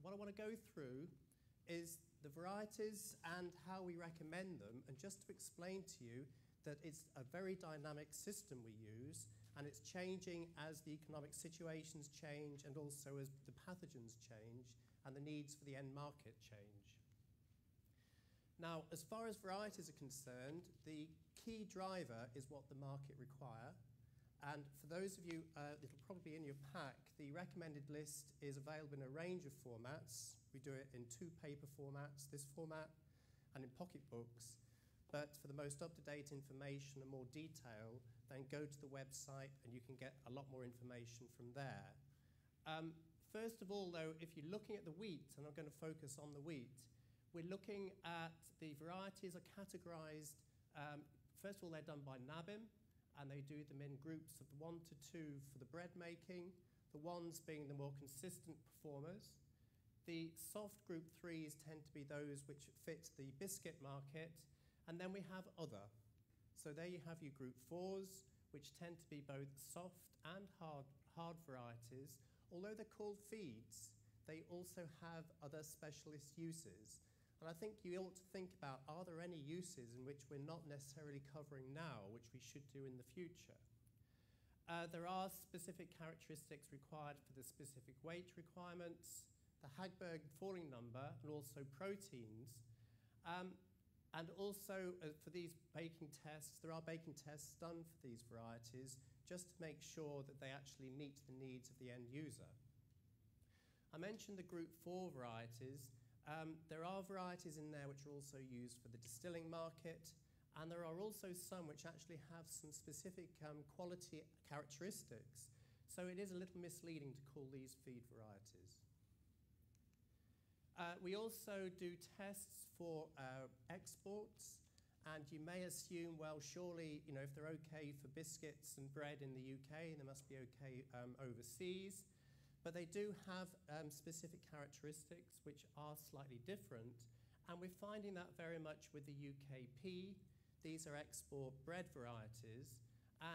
what I want to go through is the varieties and how we recommend them, and just to explain to you that it's a very dynamic system we use, and it's changing as the economic situations change and also as the pathogens change and the needs for the end market change. Now, as far as varieties are concerned, the key driver is what the market require. And for those of you, it'll probably be in your pack, the recommended list is available in a range of formats. We do it in 2 paper formats, this format, and in pocketbooks. But for the most up-to-date information and more detail, then go to the website and you can get a lot more information from there. First of all, though, if you're looking at the wheat, and I'm going to focus on the wheat, we're looking at the varieties are categorized. First of all, they're done by nabim, and they do them in groups of 1 to 2 for the bread making, the ones being the more consistent performers. The soft group 3s tend to be those which fit the biscuit market, and then we have other. So there you have your group 4s, which tend to be both soft and hard varieties. Although they're called feeds, they also have other specialist uses. And I think you ought to think about, are there any uses in which we're not necessarily covering now, which we should do in the future? There are specific characteristics required for the specific weight requirements, the Hagberg falling number, and also proteins. And also for these baking tests, there are baking tests done for these varieties just to make sure that they actually meet the needs of the end user. I mentioned the group 4 varieties. There are varieties in there which are also used for the distilling market, and there are also some which actually have some specific quality characteristics. So it is a little misleading to call these feed varieties. We also do tests for exports, and you may assume, well, surely, you know, if they're okay for biscuits and bread in the UK, they must be okay overseas. But they do have specific characteristics which are slightly different, and we're finding that very much with the UKP. These are export bread varieties,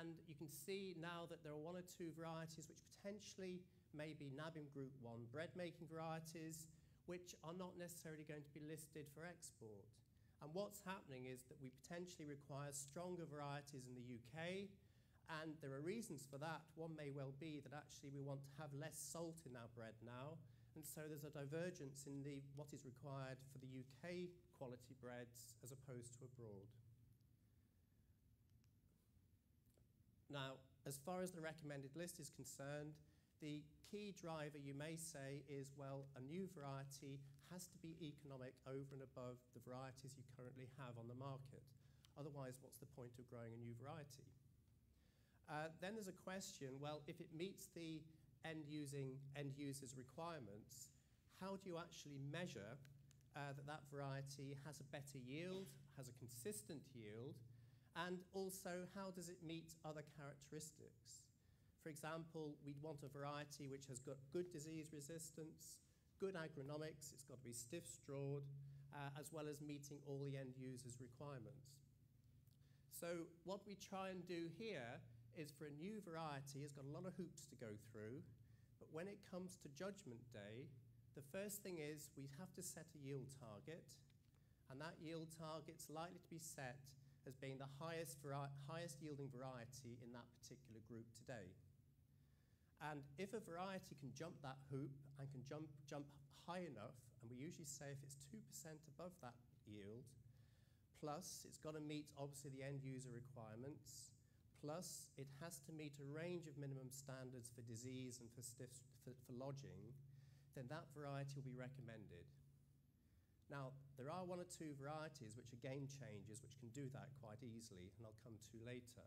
and you can see now that there are 1 or 2 varieties which potentially may be nabim group 1 bread making varieties, which are not necessarily going to be listed for export. And what's happening is that we potentially require stronger varieties in the UK, and there are reasons for that. One may well be that actually we want to have less salt in our bread now, and so there's a divergence in what is required for the UK quality breads as opposed to abroad. Now, as far as the recommended list is concerned, the key driver, you may say, is, well, a new variety has to be economic over and above the varieties you currently have on the market. Otherwise, what's the point of growing a new variety? Then there's a question, well, if it meets the end user's requirements, how do you actually measure that variety has a better yield, has a consistent yield, and also how does it meet other characteristics? For example, we'd want a variety which has got good disease resistance, good agronomics, it's got to be stiff-strawed, as well as meeting all the end user's requirements. So what we try and do here is, for a new variety, it's got a lot of hoops to go through, but when it comes to judgment day, the first thing is we have to set a yield target, and that yield target's likely to be set as being the highest yielding variety in that particular group today. And if a variety can jump that hoop and can jump high enough, and we usually say if it's 2% above that yield, plus it's got to meet obviously the end user requirements, plus it has to meet a range of minimum standards for disease and for lodging, then that variety will be recommended. Now, there are 1 or 2 varieties which are game changers which can do that quite easily, and I'll come to later.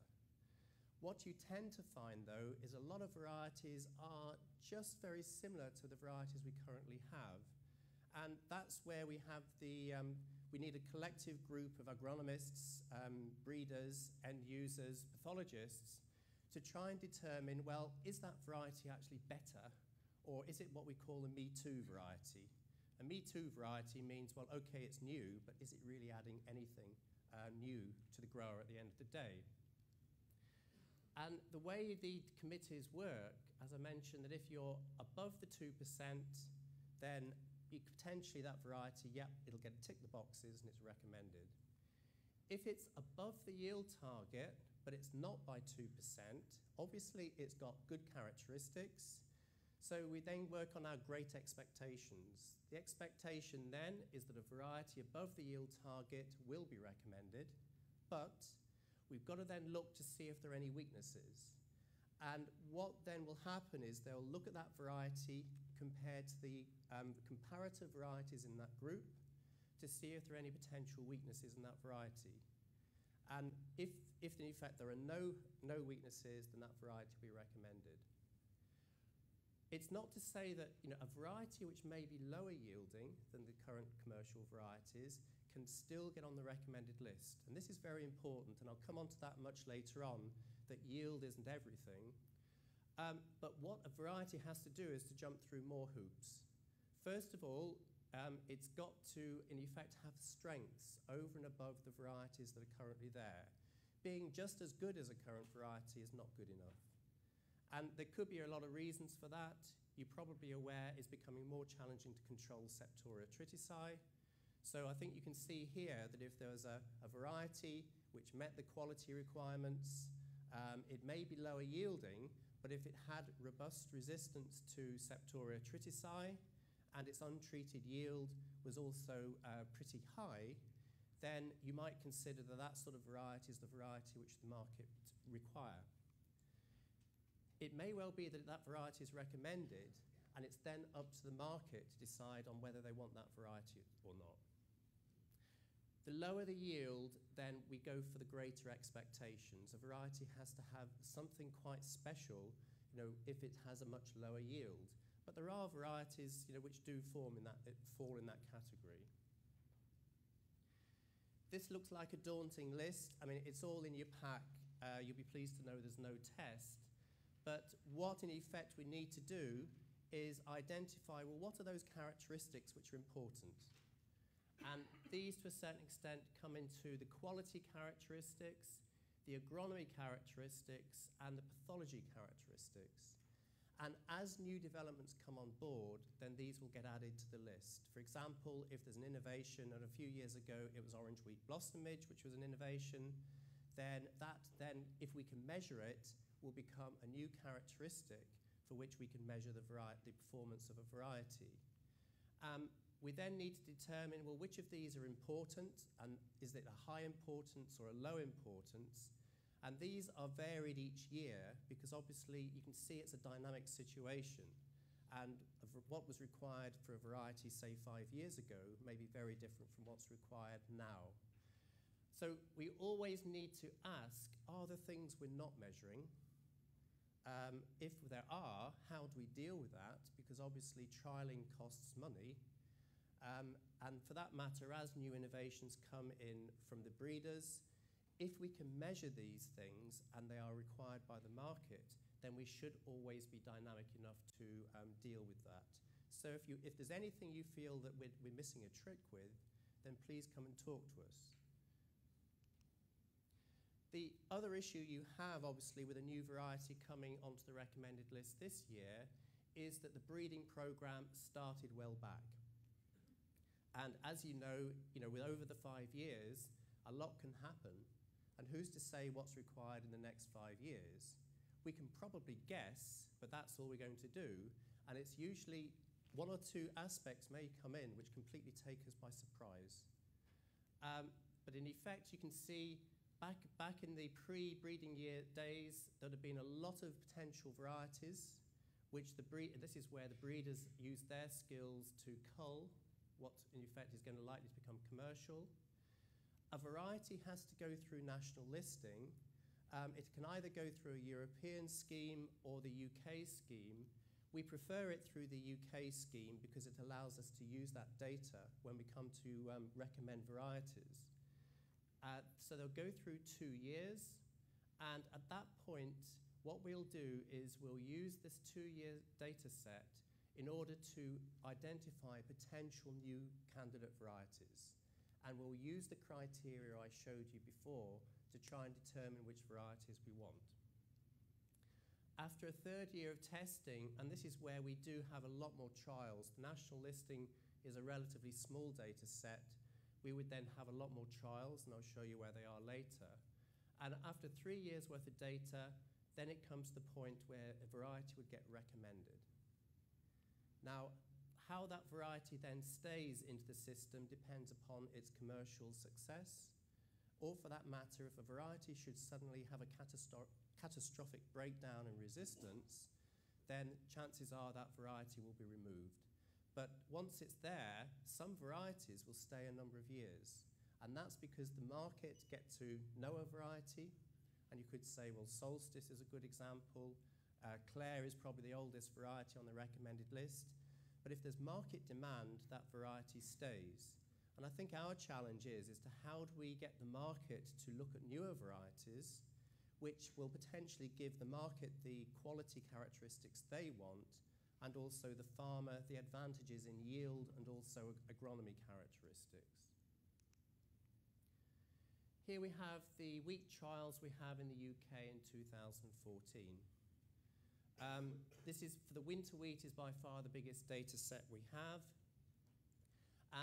What you tend to find, though, is a lot of varieties are just very similar to the varieties we currently have. And that's where we have we need a collective group of agronomists, breeders, end users, pathologists, to try and determine, well, is that variety actually better, or is it what we call a Me Too variety? A Me Too variety means, well, okay, it's new, but is it really adding anything new to the grower at the end of the day? And the way the committees work, as I mentioned, that if you're above the 2%, then potentially that variety, yep, it'll get tick the boxes and it's recommended. If it's above the yield target, but it's not by 2%, obviously it's got good characteristics. So we then work on our great expectations. The expectation then is that a variety above the yield target will be recommended, but we've got to then look to see if there are any weaknesses. And what then will happen is they'll look at that variety compared to the comparative varieties in that group to see if there are any potential weaknesses in that variety. And if in effect there are no weaknesses, then that variety will be recommended. It's not to say that a variety which may be lower yielding than the current commercial varieties can still get on the recommended list. And this is very important, and I'll come on to that much later on, that yield isn't everything. But what a variety has to do is to jump through more hoops. First of all, it's got to, in effect, have strengths over and above the varieties that are currently there. Being just as good as a current variety is not good enough. And there could be a lot of reasons for that. You're probably aware it's becoming more challenging to control Septoria tritici. So I think you can see here that if there was a variety which met the quality requirements, it may be lower yielding, but if it had robust resistance to Septoria tritici and its untreated yield was also pretty high, then you might consider that that sort of variety is the variety which the market require. It may well be that that variety is recommended, and it's then up to the market to decide on whether they want that variety or not. The lower the yield, then we go for the greater expectations. A variety has to have something quite special, if it has a much lower yield. But there are varieties, which do fall in that category. This looks like a daunting list. I mean, it's all in your pack. You'll be pleased to know there's no test. But what, in effect, we need to do is identify, well, what are those characteristics which are important? And these, to a certain extent, come into the quality characteristics, the agronomy characteristics, and the pathology characteristics. And as new developments come on board, then these will get added to the list. For example, if there's an innovation, and a few years ago it was orange wheat blossomage, which was an innovation, then if we can measure it, will become a new characteristic for which we can measure the performance of a variety. We then need to determine, well, which of these are important, and is it a high importance or a low importance? And these are varied each year because obviously you can see it's a dynamic situation, and what was required for a variety, say, 5 years ago may be very different from what's required now. So we always need to ask, are there things we're not measuring? If there are, how do we deal with that? Because obviously trialing costs money. And for that matter, as new innovations come in from the breeders, if we can measure these things and they are required by the market, then we should always be dynamic enough to deal with that. So if there's anything you feel that we're missing a trick with, then please come and talk to us. The other issue you have, obviously, with a new variety coming onto the recommended list this year is that the breeding program started well back. And as you know, with over the 5 years, a lot can happen. And who's to say what's required in the next 5 years? We can probably guess, but that's all we're going to do. And it's usually 1 or 2 aspects may come in which completely take us by surprise. But in effect, you can see back in the pre-breeding year days, there'd have been a lot of potential varieties, which this is where the breeders use their skills to cull what in effect is going to likely to become commercial. A variety has to go through national listing. It can either go through a European scheme or the UK scheme. We prefer it through the UK scheme because it allows us to use that data when we come to recommend varieties. So they'll go through 2 years, and at that point, what we'll do is we'll use this 2-year data set in order to identify potential new candidate varieties. And we'll use the criteria I showed you before to try and determine which varieties we want. After a 3rd year of testing, and this is where we do have a lot more trials, the national listing is a relatively small data set. We would then have a lot more trials, and I'll show you where they are later. And after 3 years' worth of data, then it comes to the point where a variety would get recommended. Now, how that variety then stays into the system depends upon its commercial success, or for that matter, if a variety should suddenly have a catastrophic breakdown in resistance, then chances are that variety will be removed. But once it's there, some varieties will stay a number of years. And that's because the market get to know a variety. And you could say, well, Solstice is a good example. Clare is probably the oldest variety on the recommended list. But if there's market demand, that variety stays. And I think our challenge is to how do we get the market to look at newer varieties, which will potentially give the market the quality characteristics they want, and also the farmer the advantages in yield and also agronomy characteristics. Here we have the wheat trials we have in the UK in 2014. This is, for the winter wheat, is by far the biggest data set we have.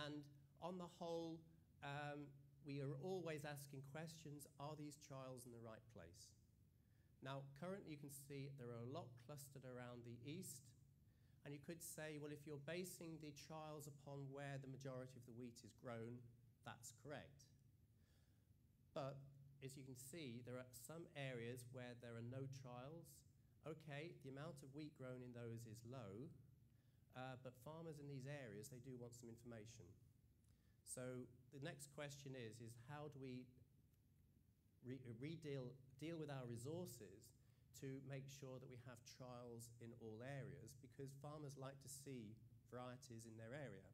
And on the whole, we are always asking questions, are these trials in the right place? Now, currently you can see there are a lot clustered around the east. And you could say, well, if you're basing the trials upon where the majority of the wheat is grown, that's correct. But as you can see, there are some areas where there are no trials. Okay, the amount of wheat grown in those is low, but farmers in these areas, they do want some information. So the next question is how do we deal with our resources to make sure that we have trials in all areas, because farmers like to see varieties in their area.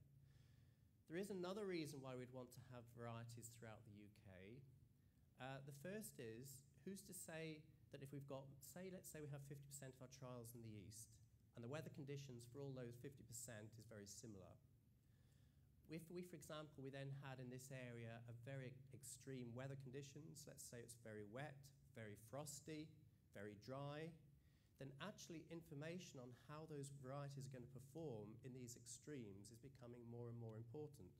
There is another reason why we'd want to have varieties throughout the UK. The first is, who's to say that if we've got, let's say we have 50% of our trials in the east, and the weather conditions for all those 50% is very similar. If we, for example, we then had in this area a very extreme weather conditions, let's say it's very wet, very frosty, very dry, then actually information on how those varieties are going to perform in these extremes is becoming more and more important.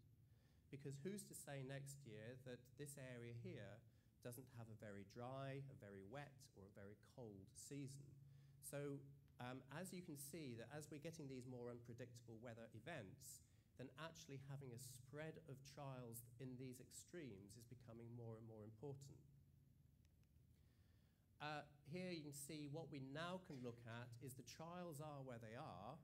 Because who's to say next year that this area here doesn't have a very dry, a very wet, or a very cold season? So as you can see, that as we're getting these more unpredictable weather events, then actually having a spread of trials in these extremes is becoming more and more important. Here you can see what we now can look at is the trials are where they are,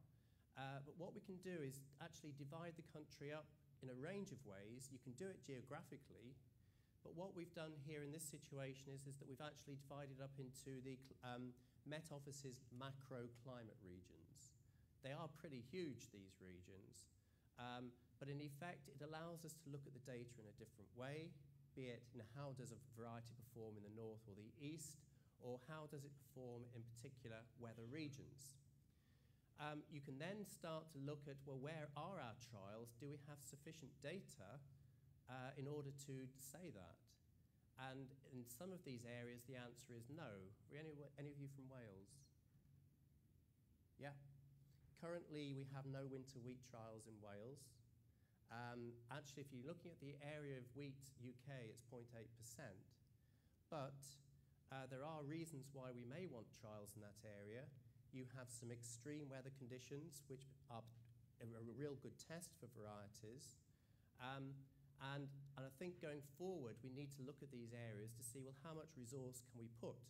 but what we can do is actually divide the country up in a range of ways. You can do it geographically, but what we've done here in this situation is that we've actually divided up into the Met Office's macro climate regions. They are pretty huge, these regions, but in effect it allows us to look at the data in a different way, be it how does a variety perform in the north or the east, or how does it perform in particular weather regions. You can then start to look at, well, where are our trials? Do we have sufficient data in order to say that? And in some of these areas, the answer is no. Any of you from Wales? Yeah. Currently, we have no winter wheat trials in Wales. Actually, if you're looking at the area of wheat UK, it's 0.8%. But there are reasons why we may want trials in that area. You have some extreme weather conditions, which are a real good test for varieties. And I think going forward, we need to look at these areas to see, well, how much resource can we put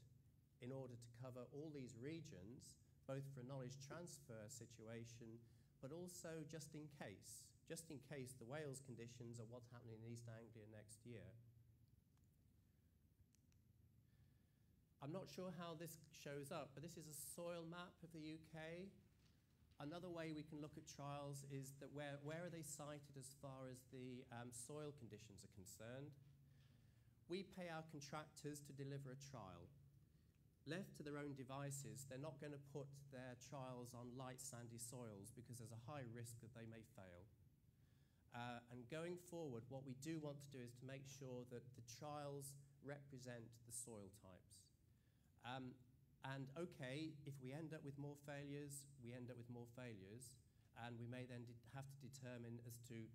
in order to cover all these regions, both for a knowledge transfer situation, but also just in case the Wales conditions are what's happening in East Anglia next year. I'm not sure how this shows up, but this is a soil map of the UK. Another way we can look at trials is that where are they sited as far as the soil conditions are concerned. We pay our contractors to deliver a trial. Left to their own devices, they're not going to put their trials on light sandy soils because there's a high risk that they may fail. And going forward, what we do want to do is to make sure that the trials represent the soil types. And okay, if we end up with more failures, we end up with more failures. And we may then have to determine as to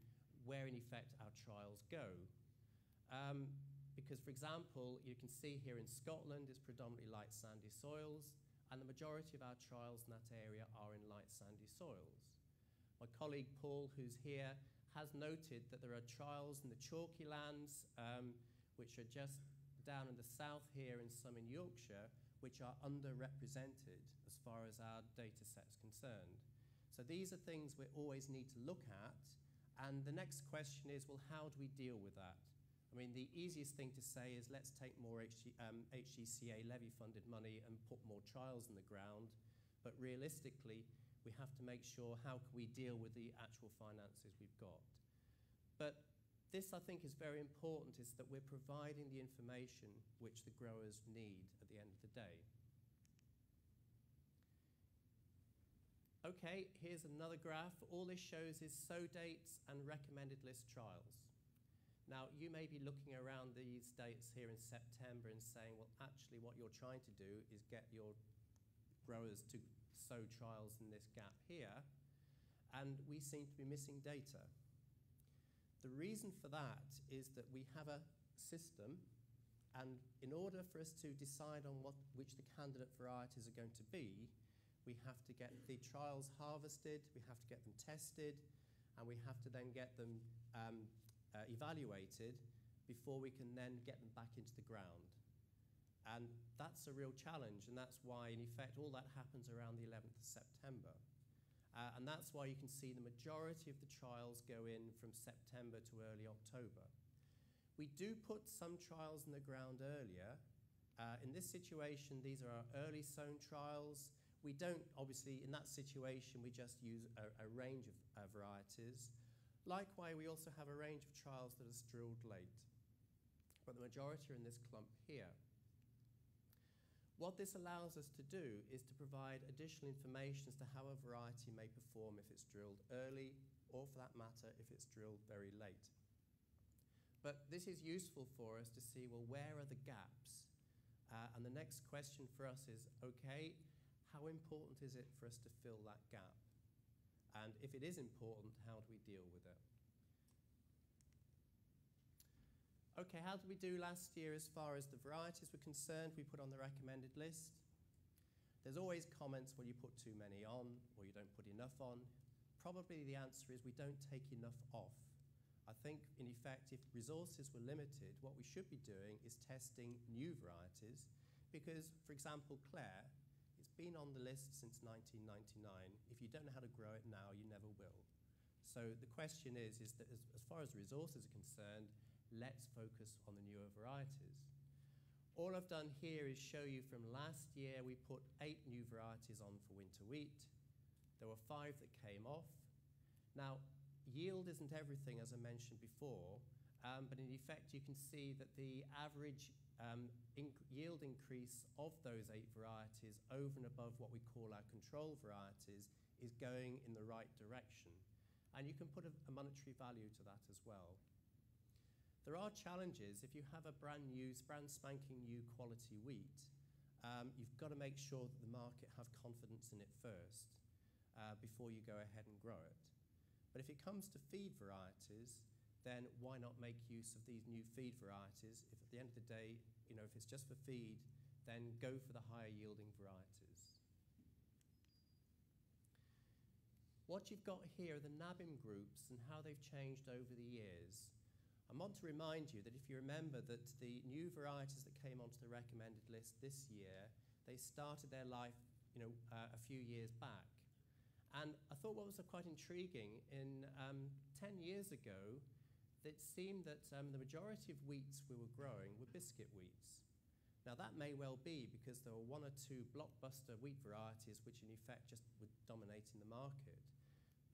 where, in effect, our trials go. Because, for example, you can see here in Scotland, it's predominantly light sandy soils, and the majority of our trials in that area are in light sandy soils. My colleague Paul, who's here, has noted that there are trials in the chalky lands, which are just down in the south here and some in Yorkshire, which are underrepresented as far as our data set's concerned. So these are things we always need to look at. And the next question is, well, how do we deal with that? I mean, the easiest thing to say is let's take more HGCA levy-funded money and put more trials in the ground. But realistically, we have to make sure how can we deal with the actual finances we've got. But this, I think, is very important, is that we're providing the information which the growers need at the end of the day. Okay, here's another graph. All this shows is sow dates and recommended list trials. Now, you may be looking around these dates here in September and saying, well, actually, what you're trying to do is get your growers to sow trials in this gap here, and we seem to be missing data. The reason for that is that we have a system, and in order for us to decide on which the candidate varieties are going to be, we have to get the trials harvested, we have to get them tested, and we have to then get them evaluated before we can then get them back into the ground. And that's a real challenge, and that's why, in effect, all that happens around the 11th of September. And that's why you can see the majority of the trials go in from September to early October. We do put some trials in the ground earlier. In this situation, these are our early sown trials. We don't, obviously, in that situation, we just use a range of varieties. Likewise, we also have a range of trials that are drilled late. But the majority are in this clump here. What this allows us to do is to provide additional information as to how a variety may perform if it's drilled early, or for that matter, if it's drilled very late. But this is useful for us to see, well, where are the gaps? And the next question for us is, okay, how important is it for us to fill that gap? And if it is important, how do we deal with it? Okay, how did we do last year as far as the varieties were concerned we put on the recommended list? There's always comments, well, you put too many on, or you don't put enough on. Probably the answer is we don't take enough off. I think, in effect, if resources were limited, what we should be doing is testing new varieties, because, for example, Claire, it's been on the list since 1999. If you don't know how to grow it now, you never will. So the question is that as far as resources are concerned, let's focus on the newer varieties. All I've done here is show you from last year, we put 8 new varieties on for winter wheat. There were 5 that came off. Now, yield isn't everything, as I mentioned before, but in effect, you can see that the average yield increase of those 8 varieties over and above what we call our control varieties is going in the right direction. And you can put a monetary value to that as well. There are challenges. If you have a brand spanking new quality wheat, you've got to make sure that the market have confidence in it first before you go ahead and grow it. But if it comes to feed varieties, then why not make use of these new feed varieties? If at the end of the day, if it's just for feed, then go for the higher yielding varieties. What you've got here are the nabim groups and how they've changed over the years. I want to remind you that if you remember that the new varieties that came onto the recommended list this year, they started their life a few years back. And I thought what was quite intriguing, in 10 years ago, it seemed that the majority of wheats we were growing were biscuit wheats. Now that may well be because there were 1 or 2 blockbuster wheat varieties which in effect just were dominating the market.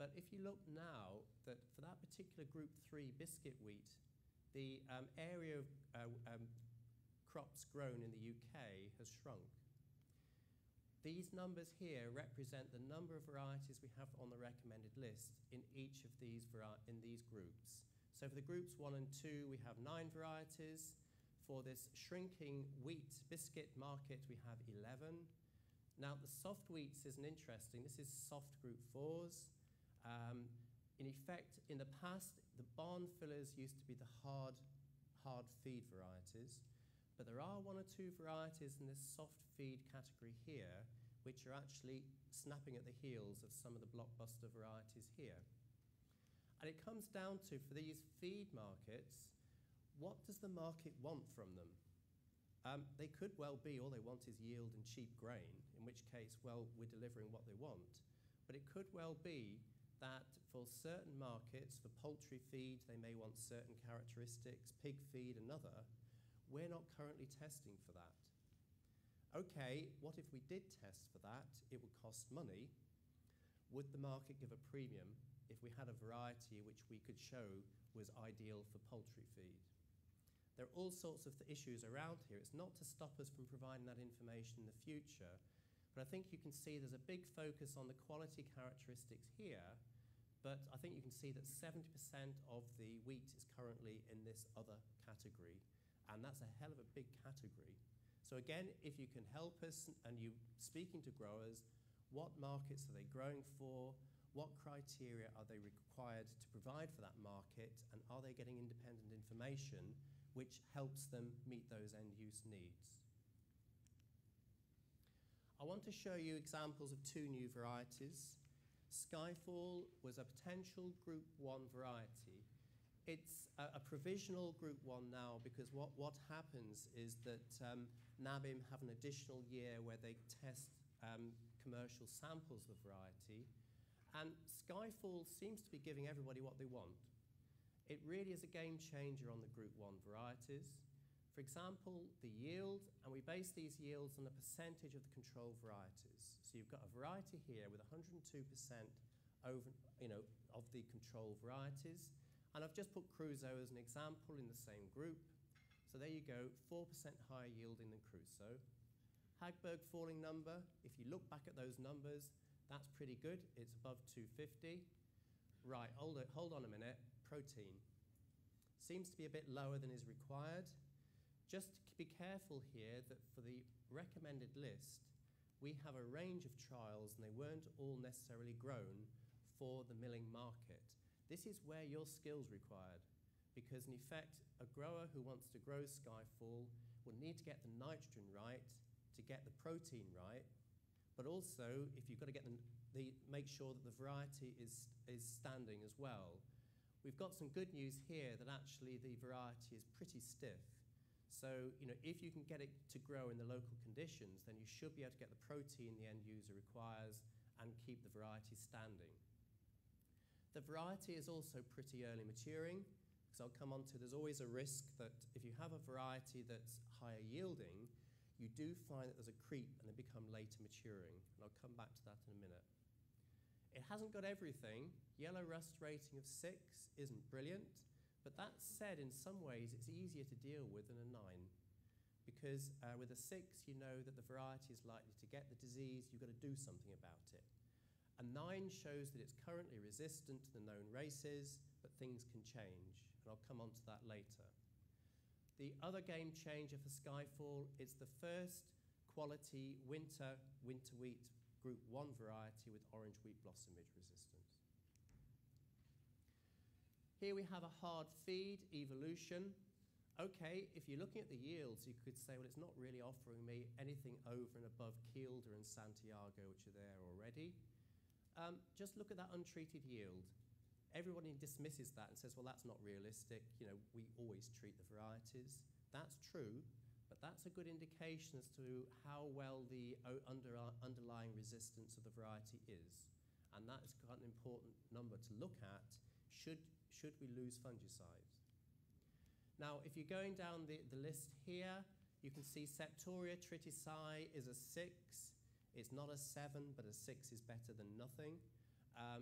But if you look now, that for that particular group 3 biscuit wheat, the area of crops grown in the UK has shrunk. These numbers here represent the number of varieties we have on the recommended list in each of these groups. So for the groups 1 and 2, we have 9 varieties. For this shrinking wheat biscuit market, we have 11. Now the soft wheats isn't interesting. This is soft group 4s. In effect, in the past, the barn fillers used to be the hard feed varieties, but there are one or two varieties in this soft feed category here which are actually snapping at the heels of some of the blockbuster varieties here. And it comes down to, for these feed markets, what does the market want from them? They could well be all they want is yield and cheap grain, in which case, well, we're delivering what they want. But it could well be that for certain markets, for poultry feed, they may want certain characteristics, pig feed another. We're not currently testing for that. Okay, what if we did test for that? It would cost money. Would the market give a premium if we had a variety which we could show was ideal for poultry feed? There are all sorts of issues around here. It's not to stop us from providing that information in the future, but I think you can see there's a big focus on the quality characteristics here, but I think you can see that 70% of the wheat is currently in this other category, and that's a hell of a big category. So again, if you can help us and you're speaking to growers, what markets are they growing for? What criteria are they required to provide for that market? And are they getting independent information which helps them meet those end-use needs? I want to show you examples of two new varieties. Skyfall was a potential Group 1 variety. It's a provisional Group 1 now because what happens is that nabim have an additional year where they test commercial samples of the variety, and Skyfall seems to be giving everybody what they want. It really is a game changer on the Group 1 varieties. For example, the yield, and we base these yields on a percentage of the control varieties. So you've got a variety here with 102% over, of the control varieties. And I've just put Crusoe as an example in the same group. So there you go, 4% higher yielding than Crusoe. Hagberg falling number, if you look back at those numbers, that's pretty good. It's above 250. Right, hold on a minute. Protein seems to be a bit lower than is required. Just be careful here that for the recommended list, we have a range of trials and they weren't all necessarily grown for the milling market. This is where your skill's required, because in effect, a grower who wants to grow Skyfall will need to get the nitrogen right to get the protein right, but also if you've got to get make sure that the variety is standing as well. We've got some good news here that actually the variety is pretty stiff. So, if you can get it to grow in the local conditions, then you should be able to get the protein the end user requires and keep the variety standing. The variety is also pretty early maturing, because I'll come on to, there's always a risk that if you have a variety that's higher yielding, you do find that there's a creep and they become later maturing. And I'll come back to that in a minute. It hasn't got everything. Yellow rust rating of 6 isn't brilliant, but that said, in some ways, it's easier to deal with than a 9, because with a 6, you know that the variety is likely to get the disease. You've got to do something about it. A 9 shows that it's currently resistant to the known races, but things can change, and I'll come on to that later. The other game changer for Skyfall is the first quality winter wheat Group 1 variety with orange wheat blossom midge resistance. Here we have a hard feed evolution. Okay, if you're looking at the yields, you could say, well, it's not really offering me anything over and above Kielder and Santiago, which are there already. Just look at that untreated yield. Everybody dismisses that and says, well, that's not realistic. We always treat the varieties. That's true, but that's a good indication as to how well the underlying resistance of the variety is. And that's quite an important number to look at should we lose fungicides. Now, if you're going down the list here, you can see Septoria triticei is a 6. It's not a 7, but a 6 is better than nothing.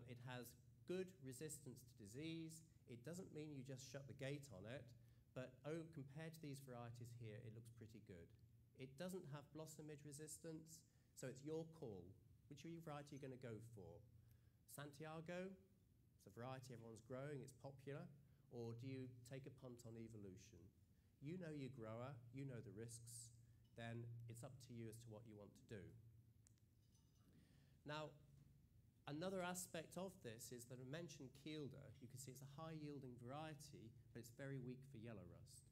It has good resistance to disease. It doesn't mean you just shut the gate on it, but compared to these varieties here, it looks pretty good. It doesn't have blossom midge resistance, so it's your call. Which variety are you going to go for? Santiago, it's a variety everyone's growing, it's popular, or do you take a punt on evolution? You know your grower, you know the risks, then it's up to you as to what you want to do. Now, Another aspect of this is that I mentioned Kielder. You can see it's a high-yielding variety, but it's very weak for yellow rust.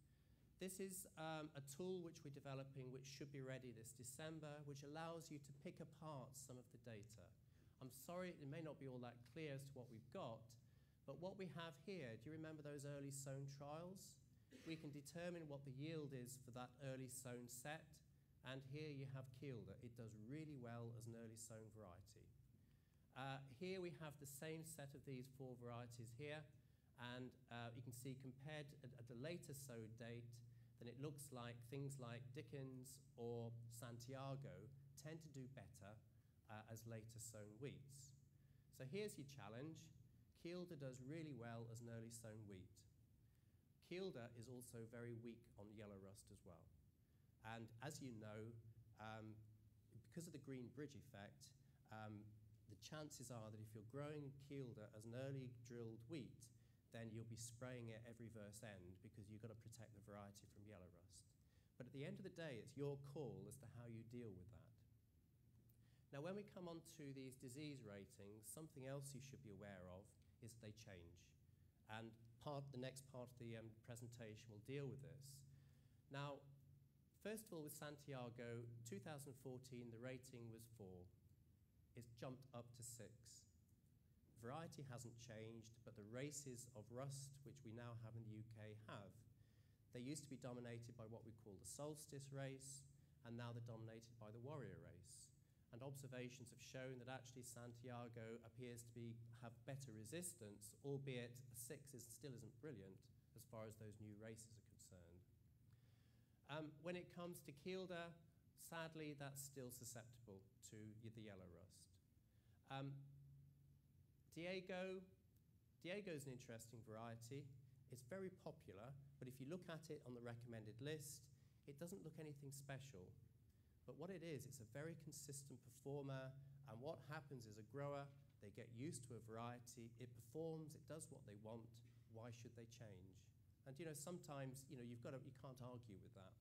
This is a tool which we're developing which should be ready this December, which allows you to pick apart some of the data. I'm sorry, it may not be all that clear as to what we've got, but what we have here, do you remember those early sown trials? We can determine what the yield is for that early sown set, and here you have Kielder. It does really well as an early sown variety. Here we have the same set of these 4 varieties here, and you can see compared at the later sowed date, then it looks like things like Dickens or Santiago tend to do better as later sown wheats. So here's your challenge. Kielder does really well as an early sown wheat. Kielder is also very weak on yellow rust as well. And as you know, because of the green bridge effect, the chances are that if you're growing Kielder as an early drilled wheat, then you'll be spraying it every verse end because you've got to protect the variety from yellow rust. But at the end of the day, it's your call as to how you deal with that. Now, when we come on to these disease ratings, something else you should be aware of is they change. And the next part of the presentation will deal with this. Now, first of all, with Santiago, 2014, the rating was 4. It's jumped up to 6. Variety hasn't changed, but the races of rust, which we now have in the UK, have. They used to be dominated by what we call the solstice race, and now they're dominated by the warrior race. And observations have shown that actually Santiago appears to have better resistance, albeit a 6 still isn't brilliant as far as those new races are concerned. When it comes to Kielder, sadly, that's still susceptible to the yellow rust. Diego's an interesting variety. It's very popular, but if you look at it on the recommended list, it doesn't look anything special. But what it is, it's a very consistent performer, and what happens is a grower, they get used to a variety, it performs, it does what they want, why should they change? And sometimes, you can't argue with that.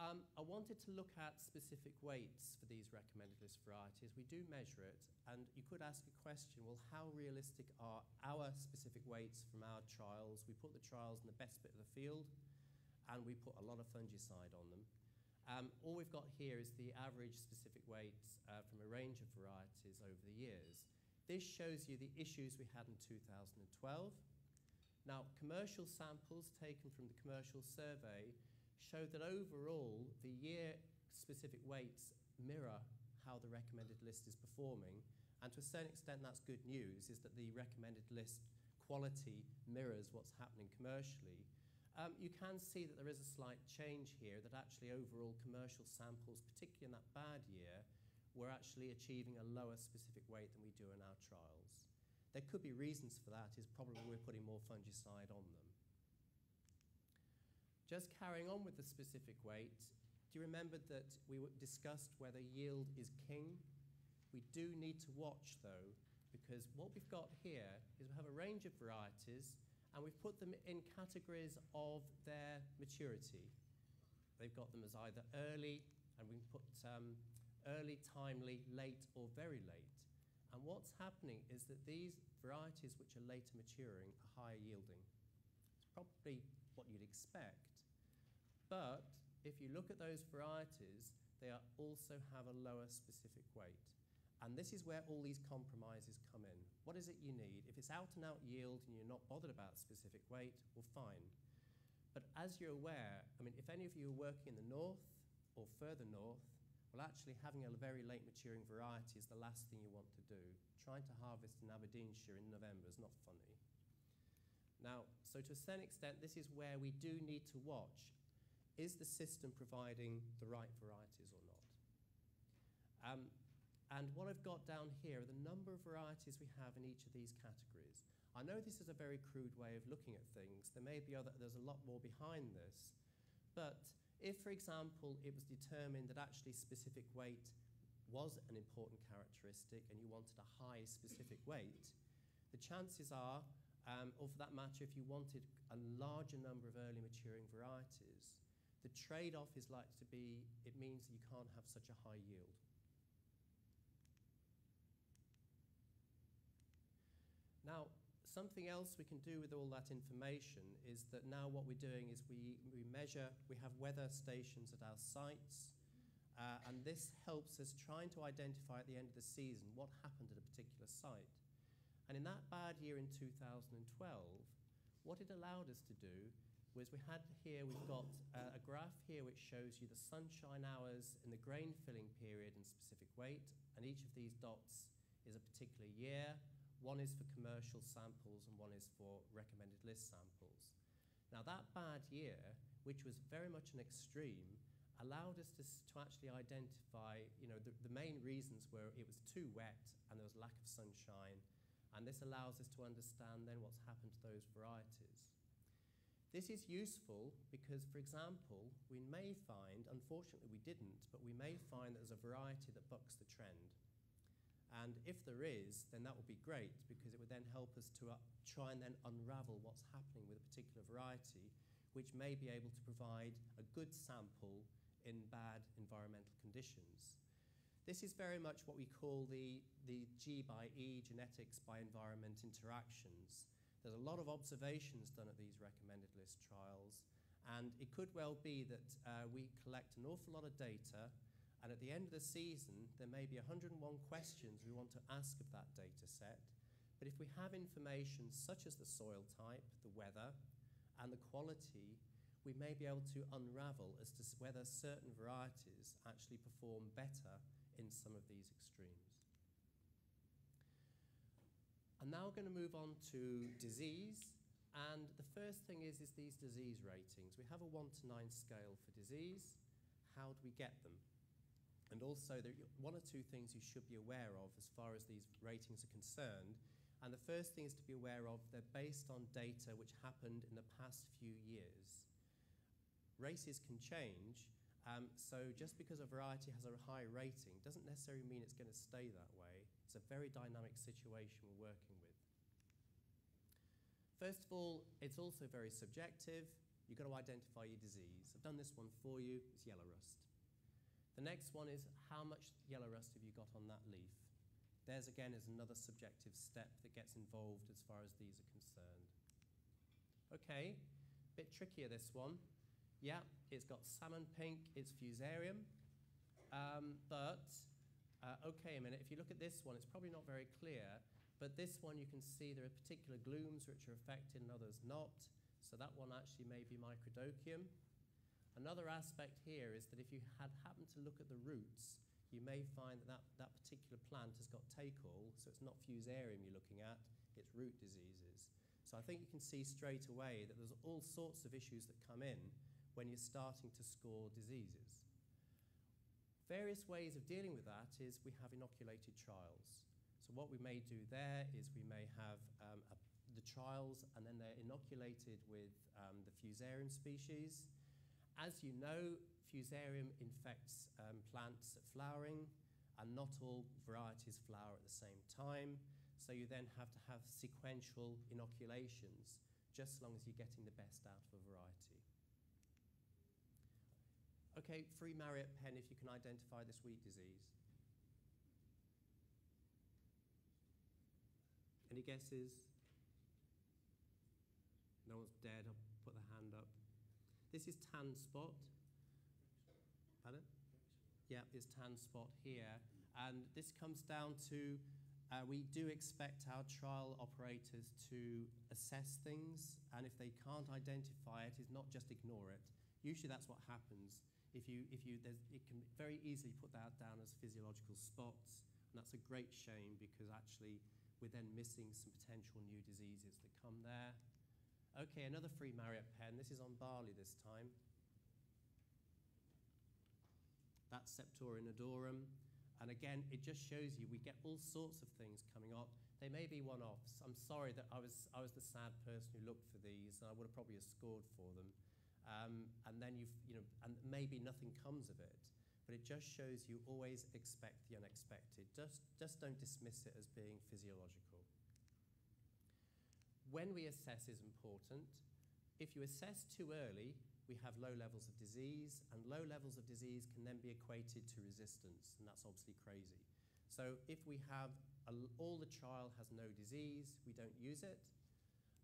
I wanted to look at specific weights for these recommended list varieties. We do measure it, and you could ask a question, well, how realistic are our specific weights from our trials? We put the trials in the best bit of the field, and we put a lot of fungicide on them. All we've got here is the average specific weights from a range of varieties over the years. This shows you the issues we had in 2012. Now, commercial samples taken from the commercial survey show that overall the year-specific weights mirror how the recommended list is performing, and to a certain extent that's good news, is that the recommended list quality mirrors what's happening commercially. You can see that there is a slight change here, that actually overall commercial samples, particularly in that bad year, were actually achieving a lower specific weight than we do in our trials. There could be reasons for that, is probably we're putting more fungicide on them. Just carrying on with the specific weight, do you remember that we discussed whether yield is king? We do need to watch though, because what we've got here is we have a range of varieties, and we've put them in categories of their maturity. They've got them as either early, and we can put early, timely, late, or very late. And what's happening is that these varieties which are later maturing are higher yielding. It's probably what you'd expect. But if you look at those varieties, they also have a lower specific weight. And this is where all these compromises come in. What is it you need? If it's out and out yield and you're not bothered about specific weight, well, fine. But as you're aware, I mean, if any of you are working in the north or further north, well, actually having a very late maturing variety is the last thing you want to do. Trying to harvest in Aberdeenshire in November is not funny. Now, so to a certain extent, this is where we do need to watch. Is the system providing the right varieties or not? And what I've got down here are the number of varieties we have in each of these categories. I know this is a very crude way of looking at things. There may be there's a lot more behind this. But if, for example, it was determined that actually specific weight was an important characteristic and you wanted a high specific weight, the chances are, or for that matter, if you wanted a larger number of early maturing varieties, the trade-off is likely to be, it means that you can't have such a high yield. Something else we can do with all that information is that now what we're doing is we measure, we have weather stations at our sites, and this helps us trying to identify at the end of the season what happened at a particular site. And in that bad year in 2012, what it allowed us to do was we've got a graph here which shows you the sunshine hours in the grain filling period and specific weight, and each of these dots is a particular year. One is for commercial samples and one is for recommended list samples. Now that bad year, which was very much an extreme, allowed us to actually identify, the main reasons were it was too wet and there was lack of sunshine, and this allows us to understand then what's happened to those varieties. This is useful because, for example, we may find, unfortunately we didn't, but we may find that there's a variety that bucks the trend. And if there is, then that would be great because it would then help us to try and then unravel what's happening with a particular variety, which may be able to provide a good sample in bad environmental conditions. This is very much what we call the G by E, genetics by environment interactions. There's a lot of observations done at these recommended list trials, and it could well be that we collect an awful lot of data, and at the end of the season, there may be 101 questions we want to ask of that data set. But if we have information such as the soil type, the weather, and the quality, we may be able to unravel as to whether certain varieties actually perform better in some of these extremes. I'm now going to move on to disease. And the first thing is these disease ratings. We have a 1 to 9 scale for disease. How do we get them? And also, there are one or two things you should be aware of as far as these ratings are concerned. And the first thing is to be aware of, they're based on data which happened in the past few years. Races can change, so just because a variety has a high rating doesn't necessarily mean it's going to stay that way. It's a very dynamic situation we're working with. First of all, it's also very subjective. You've got to identify your disease. I've done this one for you. It's yellow rust. The next one is how much yellow rust have you got on that leaf? There's again is another subjective step that gets involved as far as these are concerned. Okay, bit trickier this one. Yeah, it's got salmon pink, it's fusarium, okay, a minute, if you look at this one, it's probably not very clear, but this one you can see there are particular glooms which are affected and others not, so that one actually may be microdochium. Another aspect here is that if you happen to look at the roots, you may find that particular plant has got take-all, so it's not fusarium you're looking at, it's root diseases. So I think you can see straight away that there's all sorts of issues that come in when you're starting to score diseases. Various ways of dealing with that is we have inoculated trials. So what we may do there is we may have the trials and then they're inoculated with the fusarium species. As you know, fusarium infects plants at flowering, and not all varieties flower at the same time. So you then have to have sequential inoculations, just as long as you're getting the best out of a variety. Okay, free Marriott pen if you can identify this wheat disease. Any guesses? No one's dared to put their hand up. This is tan spot. Pardon? Yeah, it's tan spot here. And this comes down to, we do expect our trial operators to assess things, and if they can't identify it, is not just ignore it. Usually that's what happens. It can very easily put that down as physiological spots, and that's a great shame because actually we're then missing some potential new diseases that come there. Okay, another free Marriott pen. This is on barley this time. That's Septoria nodorum. And again, it just shows you we get all sorts of things coming up. They may be one-offs. I'm sorry that I was the sad person who looked for these, and I would have probably scored for them. And then and maybe nothing comes of it. But it just shows you always expect the unexpected. Just don't dismiss it as being physiological. When we assess is important. If you assess too early, we have low levels of disease, and low levels of disease can then be equated to resistance, and that's obviously crazy. So if we have all the trial has no disease, we don't use it.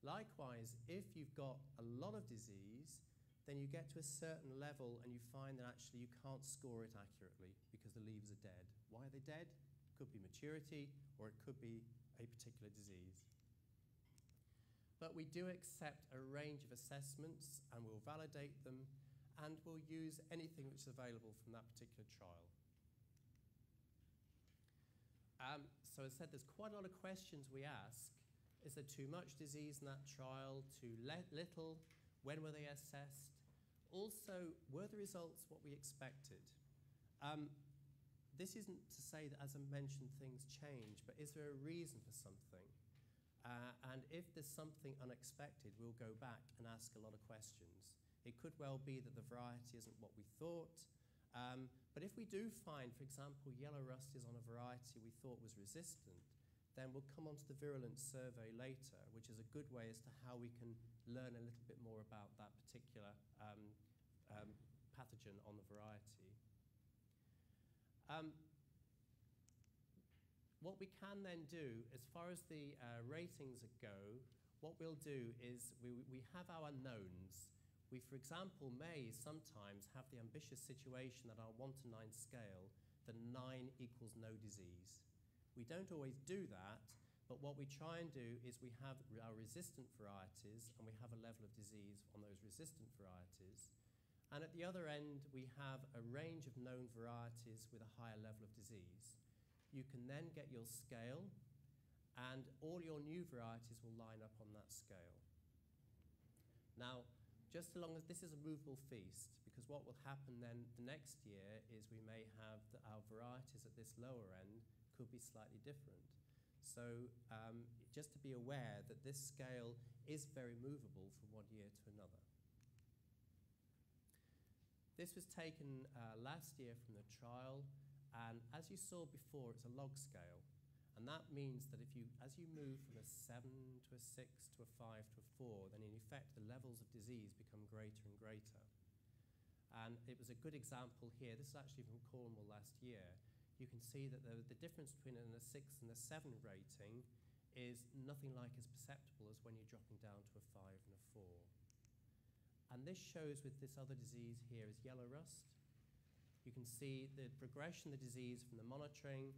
Likewise, if you've got a lot of disease, then you get to a certain level and you find that actually you can't score it accurately because the leaves are dead. Why are they dead? It could be maturity or it could be a particular disease. But we do accept a range of assessments and we'll validate them and we'll use anything which is available from that particular trial. So as I said, there's quite a lot of questions we ask. Is there too much disease in that trial? Too little? When were they assessed? Also, were the results what we expected? This isn't to say that, as I mentioned, things change, but is there a reason for something? And if there's something unexpected, we'll go back and ask a lot of questions. It could well be that the variety isn't what we thought. But if we do find, for example, yellow rust is on a variety we thought was resistant, then we'll come on to the virulence survey later, which is a good way as to how we can learn a little bit more about that particular pathogen on the variety. What we can then do, as far as the ratings go, what we'll do is we have our knowns. We, for example, may sometimes have the ambitious situation that our 1 to 9 scale, that 9 equals no disease. We don't always do that, but what we try and do is we have our resistant varieties and we have a level of disease on those resistant varieties. And at the other end, we have a range of known varieties with a higher level of disease. You can then get your scale and all your new varieties will line up on that scale. Now, just so long as this is a movable feast, because what will happen then the next year is we may have our varieties at this lower end could be slightly different. So just to be aware that this scale is very movable from one year to another. This was taken last year from the trial, and as you saw before, it's a log scale. And that means that as you move from a 7 to a 6 to a 5 to a 4, then in effect the levels of disease become greater and greater. And it was a good example here. This is actually from Cornwall last year. You can see that the difference between a 6 and a 7 rating is nothing like as perceptible as when you're dropping down to a 5 and a 4. And this shows with this other disease here is yellow rust. You can see the progression of the disease from the monitoring.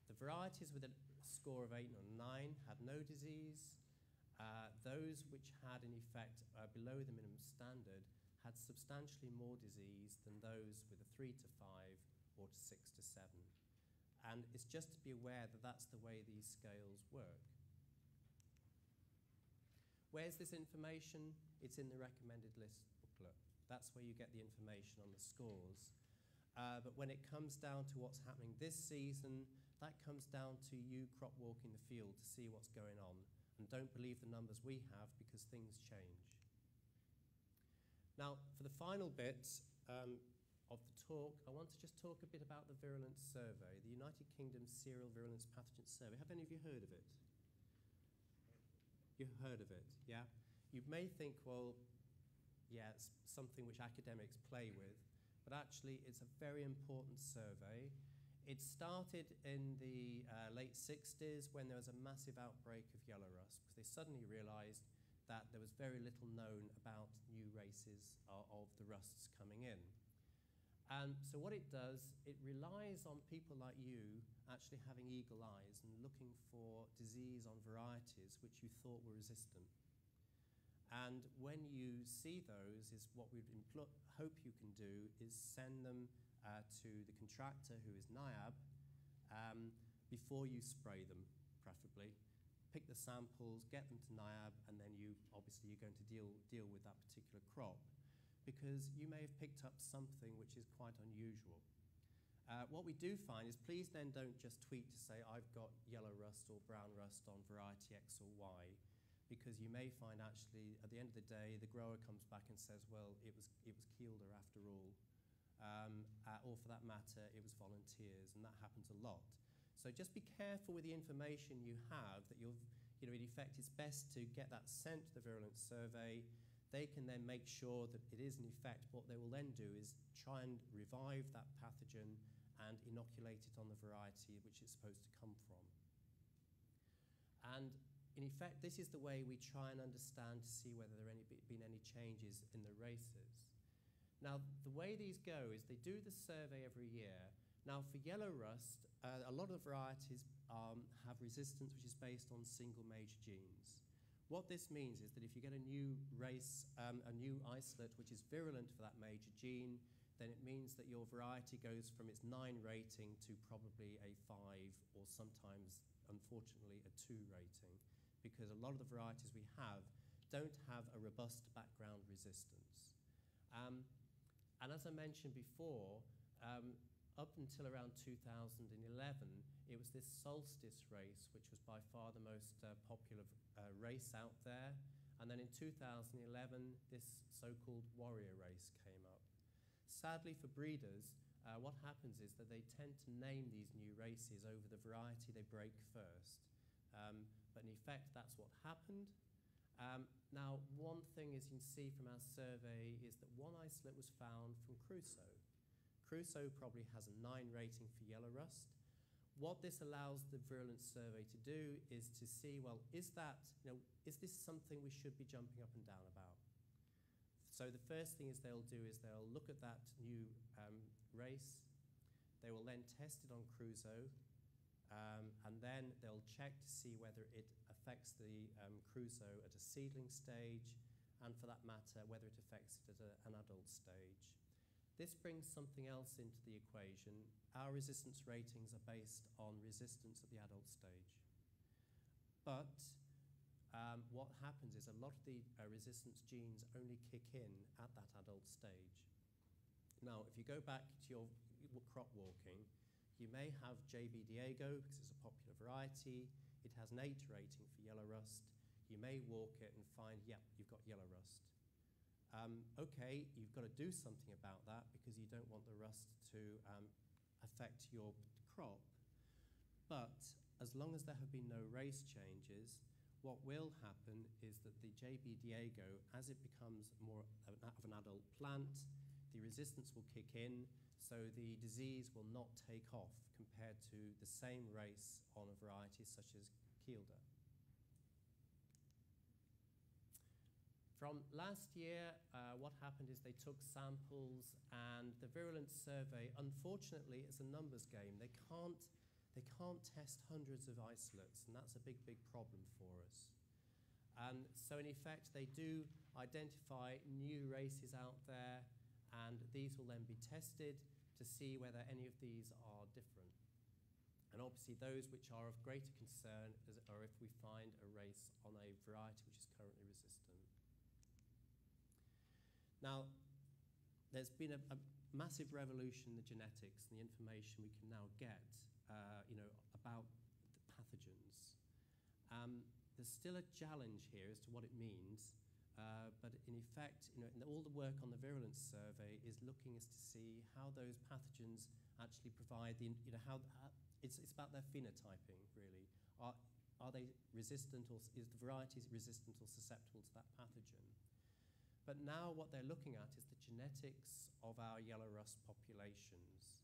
The varieties with a score of 8 or 9 had no disease. Those which had, in effect, below the minimum standard had substantially more disease than those with a 3 to 5 or 6 to 7. And it's just to be aware that that's the way these scales work. Where's this information? It's in the recommended list booklet. That's where you get the information on the scores. But when it comes down to what's happening this season, that comes down to you crop walking the field to see what's going on. And don't believe the numbers we have because things change. Now, for the final bit of the talk, I want to just talk a bit about the Virulence Survey, the United Kingdom Cereal Virulence Pathogen Survey. Have any of you heard of it? You've heard of it, yeah? You may think, well, yeah, it's something which academics play with, but actually it's a very important survey. It started in the late 60s when there was a massive outbreak of yellow rust, because they suddenly realized that there was very little known about new races of the rusts coming in. And so what it does, it relies on people like you actually having eagle eyes and looking for disease on varieties which you thought were resistant. And when you see those, is what we'd hope you can do is send them to the contractor, who is NIAB, before you spray them, preferably. Pick the samples, get them to NIAB, and then obviously you're going to deal with that particular crop, because you may have picked up something which is quite unusual. What we do find is, please then don't just tweet to say, I've got yellow rust or brown rust on variety X or Y, because you may find actually, at the end of the day, the grower comes back and says, well, it was Keelder after all. Or for that matter, it was volunteers, and that happens a lot. So just be careful with the information you have, that in effect, it's best to get that sent to the Virulence Survey. They can then make sure that it is in effect. What they will then do is try and revive that pathogen and inoculate it on the variety which it's supposed to come from. And in effect, this is the way we try and understand to see whether there have been any changes in the races. Now, the way these go is they do the survey every year. Now, for yellow rust, a lot of varieties have resistance which is based on single major genes. What this means is that if you get a new race, a new isolate which is virulent for that major gene, then it means that your variety goes from its 9 rating to probably a 5 or sometimes, unfortunately, a 2 rating, because a lot of the varieties we have don't have a robust background resistance. And as I mentioned before, up until around 2011, it was this solstice race, which was by far the most popular race out there. And then in 2011, this so-called warrior race came up. Sadly for breeders, what happens is that they tend to name these new races over the variety they break first. But in effect, that's what happened. Now, one thing, as you can see from our survey, is that one isolate was found from Crusoe. Crusoe probably has a 9 rating for yellow rust. What this allows the virulence survey to do is to see, well, is this something we should be jumping up and down about? So the first thing they'll do is they'll look at that new race. They will then test it on Crusoe. And then they'll check to see whether it affects the Crusoe at a seedling stage, and for that matter, whether it affects it at an adult stage. This brings something else into the equation. Our resistance ratings are based on resistance at the adult stage. But what happens is a lot of the resistance genes only kick in at that adult stage. Now, if you go back to your crop walking, you may have JB Diego because it's a popular variety. It has an 8 rating for yellow rust. You may walk it and find, yep, you've got yellow rust. Okay, you've got to do something about that because you don't want the rust to affect your crop. But as long as there have been no race changes, what will happen is that the JB Diego, as it becomes more of an adult plant, the resistance will kick in, so the disease will not take off compared to the same race on a variety such as Kielder. From last year, what happened is they took samples, and the virulence survey, unfortunately, is a numbers game. They can't test hundreds of isolates, and that's a big, big problem for us. And so in effect, they do identify new races out there, and these will then be tested to see whether any of these are different. And obviously those which are of greater concern are if we find a race on a variety which is currently resistant. Now, there's been a massive revolution in the genetics and the information we can now get about the pathogens. There's still a challenge here as to what it means. But in effect, all the work on the virulence survey is looking as to see how those pathogens actually provide it's about their phenotyping, really. Are they resistant, or is the variety resistant or susceptible to that pathogen? But now what they're looking at is the genetics of our yellow rust populations.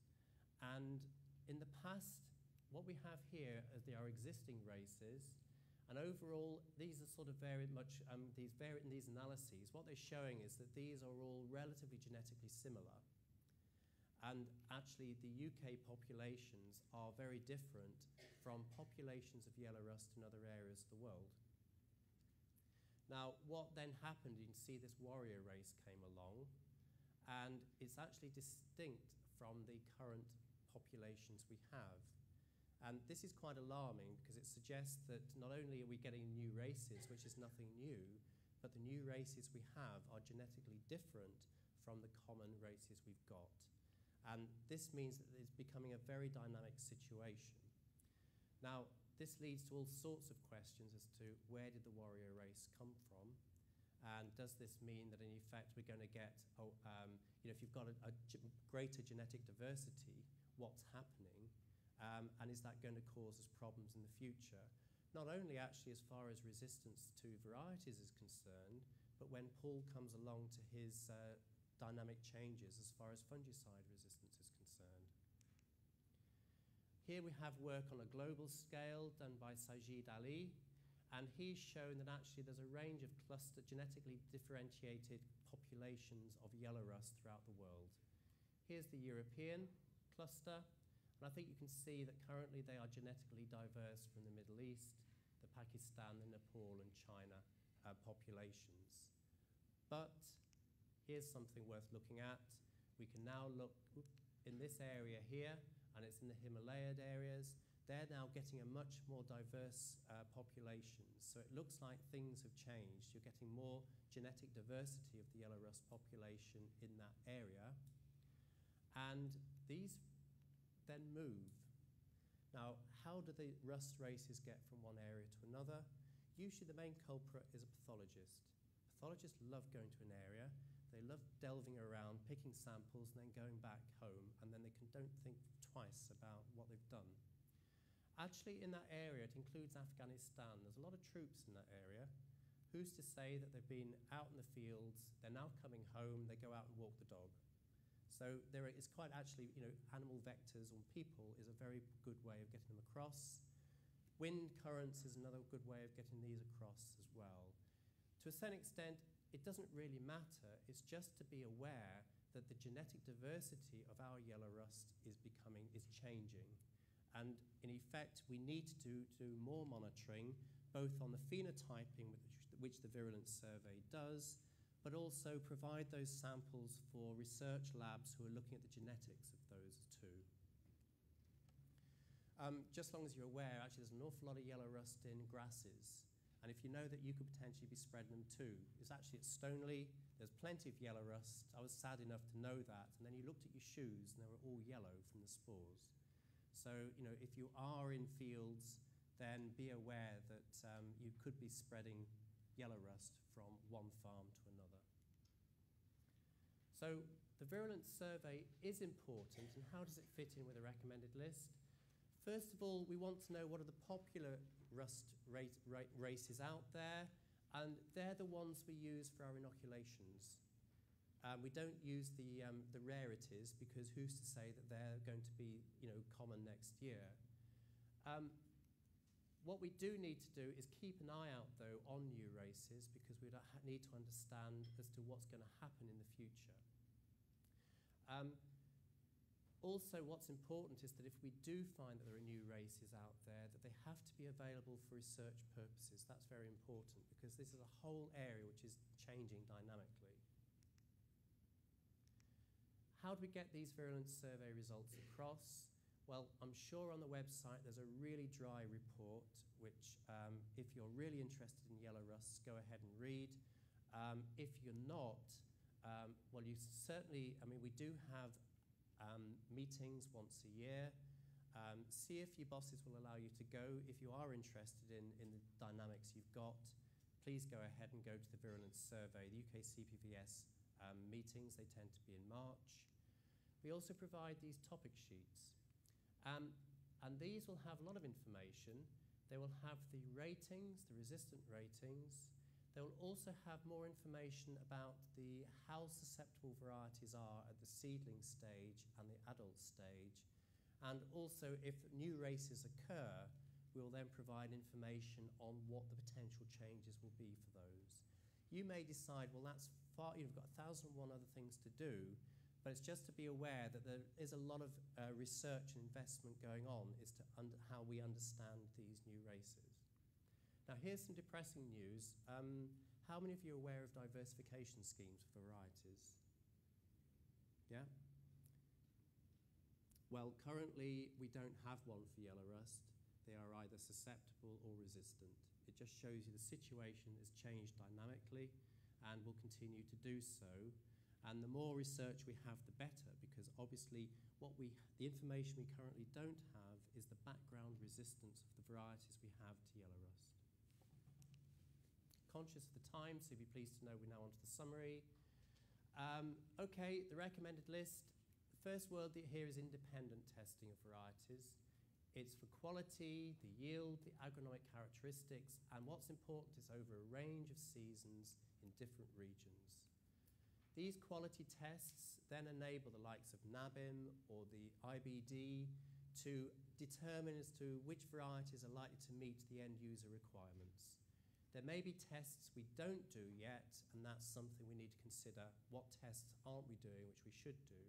And in the past, what we have here are existing races. And overall, these are sort of very much, these analyses, what they're showing is that these are all relatively genetically similar. And actually, the UK populations are very different from populations of yellow rust in other areas of the world. Now, what then happened, you can see this warrior race came along, and it's actually distinct from the current populations we have. And this is quite alarming because it suggests that not only are we getting new races, which is nothing new, but the new races we have are genetically different from the common races we've got. And this means that it's becoming a very dynamic situation. Now, this leads to all sorts of questions as to where did the warrior race come from? And does this mean that in effect we're going to get, if you've got a greater genetic diversity, what's happening? And is that going to cause us problems in the future? Not only actually as far as resistance to varieties is concerned, but when Paul comes along to his dynamic changes as far as fungicide resistance is concerned. Here we have work on a global scale done by Sajid Ali, And he's shown that actually there's a range of genetically differentiated populations of yellow rust throughout the world. Here's the European cluster, and I think you can see that currently they are genetically diverse from the Middle East, the Pakistan, the Nepal, and China populations. But here's something worth looking at. We can now look in this area here, and it's in the Himalaya areas. They're now getting a much more diverse population. So it looks like things have changed. You're getting more genetic diversity of the yellow rust population in that area. And these then move. Now, how do the rust races get from one area to another? Usually the main culprit is a pathologist. Pathologists love going to an area. They love delving around, picking samples, and then going back home, and then they don't think twice about what they've done. Actually, in that area, it includes Afghanistan. There's a lot of troops in that area. Who's to say that they've been out in the fields, they're now coming home, they go out and walk the dog? So there is quite actually, animal vectors on people is a very good way of getting them across. Wind currents is another good way of getting these across as well. To a certain extent, it doesn't really matter. It's just to be aware that the genetic diversity of our yellow rust is changing. And in effect, we need to do more monitoring, both on the phenotyping, which the Virulence survey does, but also provide those samples for research labs who are looking at the genetics of those too. Just as long as you're aware, actually there's an awful lot of yellow rust in grasses. And if you know that you could potentially be spreading them too, it's actually at Stoneleigh, there's plenty of yellow rust. I was sad enough to know that. And then you looked at your shoes and they were all yellow from the spores. So, if you are in fields, then be aware that you could be spreading yellow rust from one farm to another. So the Virulence survey is important, and how does it fit in with a recommended list? First of all, we want to know what are the popular rust races out there, and they're the ones we use for our inoculations. We don't use the rarities, because who's to say that they're going to be common next year. What we do need to do is keep an eye out, though, on new races, because we need to understand as to what's going to happen in the future. Also, what's important is that if we do find that there are new races out there, that they have to be available for research purposes. That's very important, because this is a whole area which is changing dynamically. How do we get these Virulence survey results across? Well, I'm sure on the website there's a really dry report, which if you're really interested in yellow rusts, go ahead and read. If you're not, well, you certainly, we do have meetings once a year. See if your bosses will allow you to go. If you are interested in the dynamics you've got, please go ahead and go to the Virulence survey, the UKCPVS meetings. They tend to be in March. We also provide these topic sheets. And these will have a lot of information. They will have the ratings, the resistant ratings. They will also have more information about how susceptible varieties are at the seedling stage and the adult stage. And also, if new races occur, we will then provide information on what the potential changes will be for those. You may decide, well, that's far, you've got 1,001 other things to do, but it's just to be aware that there is a lot of research and investment going on as to how we understand these new races. Now, here's some depressing news. How many of you are aware of diversification schemes for varieties? Yeah? Well, currently, we don't have one for yellow rust. They are either susceptible or resistant. It just shows you the situation has changed dynamically and will continue to do so. And the more research we have, the better, because obviously the information we currently don't have is the background resistance of the varieties we have to yellow rust. Conscious of the time, so you'll be pleased to know we're now on to the summary. Okay, the recommended list. The first word here is independent testing of varieties. It's for quality, the yield, the agronomic characteristics, and what's important is over a range of seasons in different regions. These quality tests then enable the likes of nabim or the IBD to determine as to which varieties are likely to meet the end user requirements. There may be tests we don't do yet, and that's something we need to consider. What tests aren't we doing, which we should do?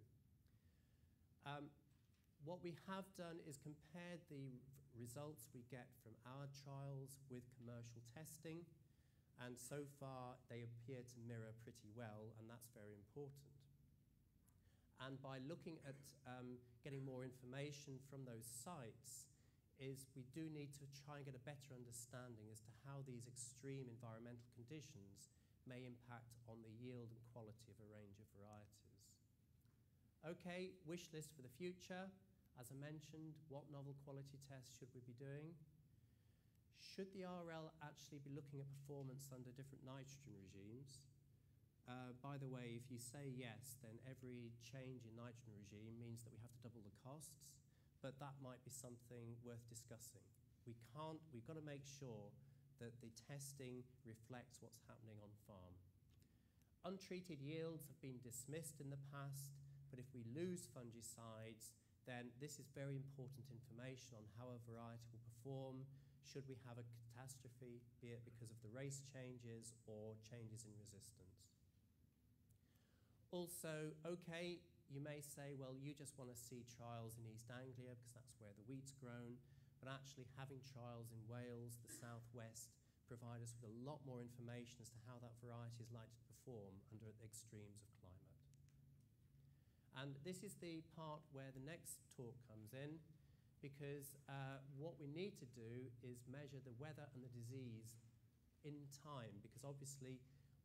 What we have done is compared the results we get from our trials with commercial testing, and so far they appear to mirror pretty well, and that's very important. And by looking at getting more information from those sites, we do need to try and get a better understanding as to how these extreme environmental conditions may impact on the yield and quality of a range of varieties. Okay, wish list for the future. As I mentioned, what novel quality tests should we be doing? Should the RL actually be looking at performance under different nitrogen regimes? By the way, if you say yes, then every change in nitrogen regime means that we have to double the costs, but that might be something worth discussing. We've got to make sure that the testing reflects what's happening on farm. Untreated yields have been dismissed in the past, but if we lose fungicides, then this is very important information on how a variety will perform. Should we have a catastrophe, be it because of the race changes or changes in resistance? Also, okay, you may say, well, you just want to see trials in East Anglia because that's where the wheat's grown, but actually having trials in Wales, the southwest, provide us with a lot more information as to how that variety is likely to perform under the extremes of climate. And this is the part where the next talk comes in, because what we need to do is measure the weather and the disease in time, because obviously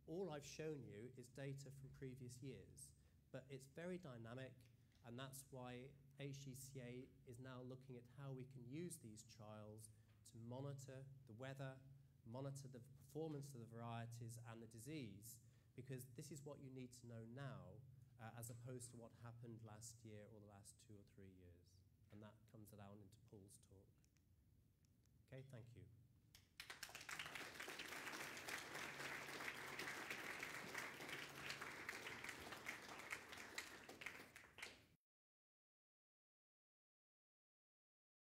all I've shown you is data from previous years, but it's very dynamic, and that's why HGCA is now looking at how we can use these trials to monitor the weather, monitor the performance of the varieties and the disease, because this is what you need to know now, as opposed to what happened last year or the last 2 or 3 years. And that comes down into Paul's talk. Okay, thank you.